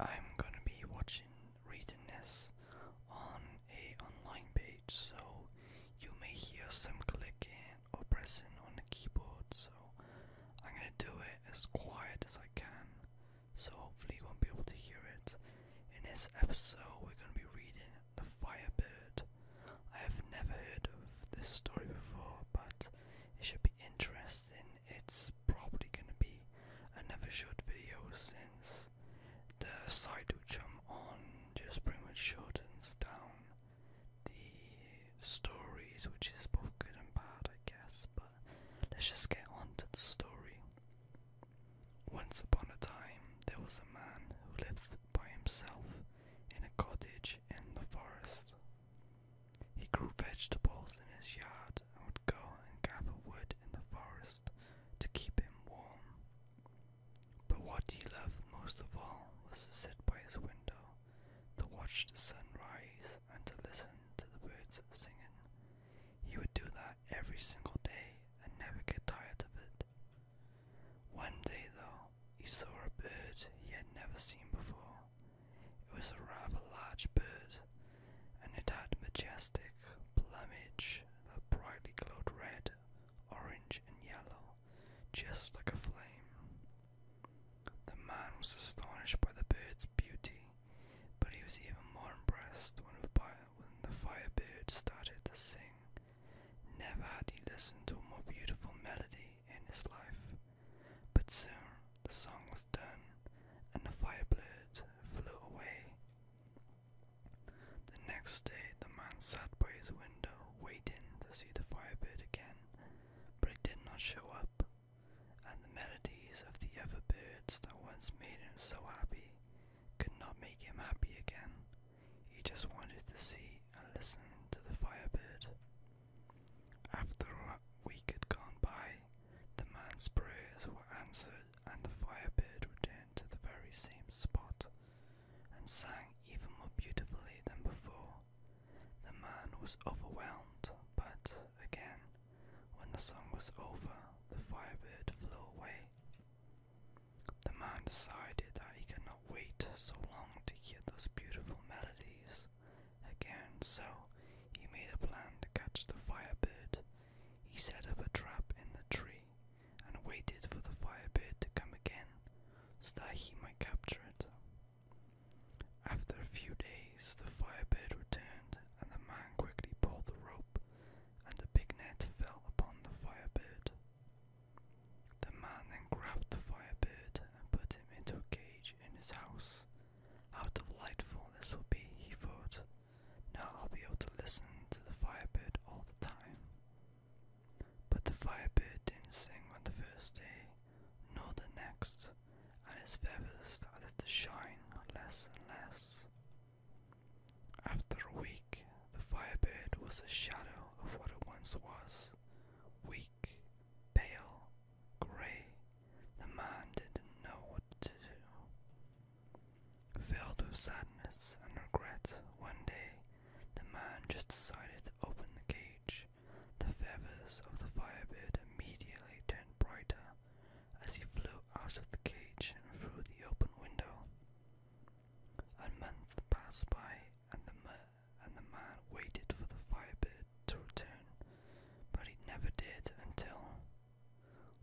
I'm gonna be reading this on a online page, so you may hear some clicking or pressing on the keyboard. So I'm gonna do it as quiet as I can, so hopefully you won't be able to hear it. In this episode, we're gonna be reading The Firebird. I have never heard of this story before, but it should be interesting. It's probably gonna be another short video since the site which I'm on just pretty much shortens down the stories, which is both good and bad, I guess. But let's just get on to the story. Once upon a time, there was a man who lived by himself in a cottage in the forest. He grew vegetables in his yard and would go and gather wood in the forest to keep him warm. But what he loved most of all was to sit by his window, to watch the sun rise and to listen to the birds singing. He would do that every single day and never get tired of it. One day, though, he saw a bird he had never seen before. It was a rather large bird, and it had majestic plumage that brightly glowed red, orange, and yellow, just like a flame. The man was astonished by the bird's beauty, but he was even more impressed when the Firebird started to sing. Never had he listened to a more beautiful melody in his life. But soon the song was done, and the Firebird flew away. The next day the man sat by his window, waiting to see the Firebird again, but it did not show up, and the melodies of the other birds that once made him so happy could not make him happy again. He just wanted to see and listen to the Firebird. After a week had gone by, the man's prayers were answered, and the Firebird returned to the very same spot and sang even more beautifully than before. The man was overwhelmed, but again, when the song was over, the Firebird flew away. The man decided that he could not wait so long to hear those beautiful melodies again, so he made a plan to catch the Firebird. He set up a trap in the tree and waited for the Firebird to come again so that he might capture it. After a few days, the Firebird returned, and the man quickly pulled the rope, and the big net fell upon the Firebird. The man then grabbed the Firebird and put him into a cage in his house. How delightful this will be, he thought. Now I'll be able to listen to the Firebird all the time. But the Firebird didn't sing on the first day, nor the next, and his feathers started to shine less and less. After a week, the Firebird was a shadow of what it once was. Weak, pale, grey. The man didn't know what to do. Filled with sadness and regret, one day the man just decided to open the cage. The feathers of the Firebird immediately turned brighter as he flew out of the cage and through the open window. A month passed by, and the man waited for the Firebird to return, but he never did until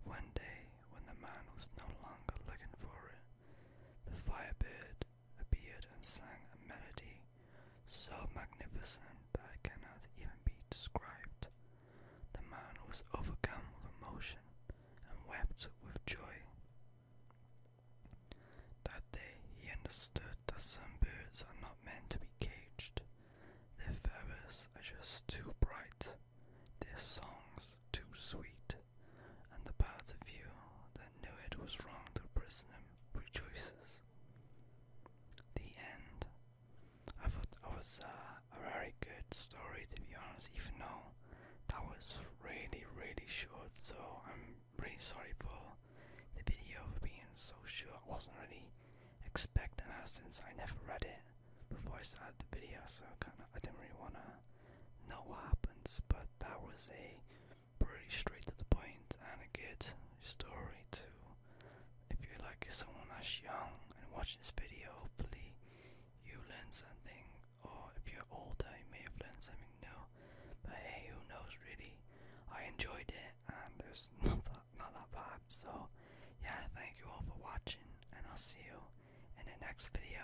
one day, when the man was no longer looking for it, the Firebird appeared and sang a melody so magnificent that it cannot even be described. The man was overcome with emotion and wept with joy. That day he understood that some birds are not meant to be caged. Their feathers are just too bright, their songs too sweet, and the part of you that knew it was wrong to imprison them rejoices. The end. I thought that was a very good story, to be honest, even though that was really, really short, so I'm really sorry for the video for being so short. I wasn't really expecting that since I never read it before I started the video, so I didn't really want to know what happens, but that was a pretty straight to the point and a good story too. If you're like someone that's young and watching this video, please So, yeah, thank you all for watching, and I'll see you in the next video.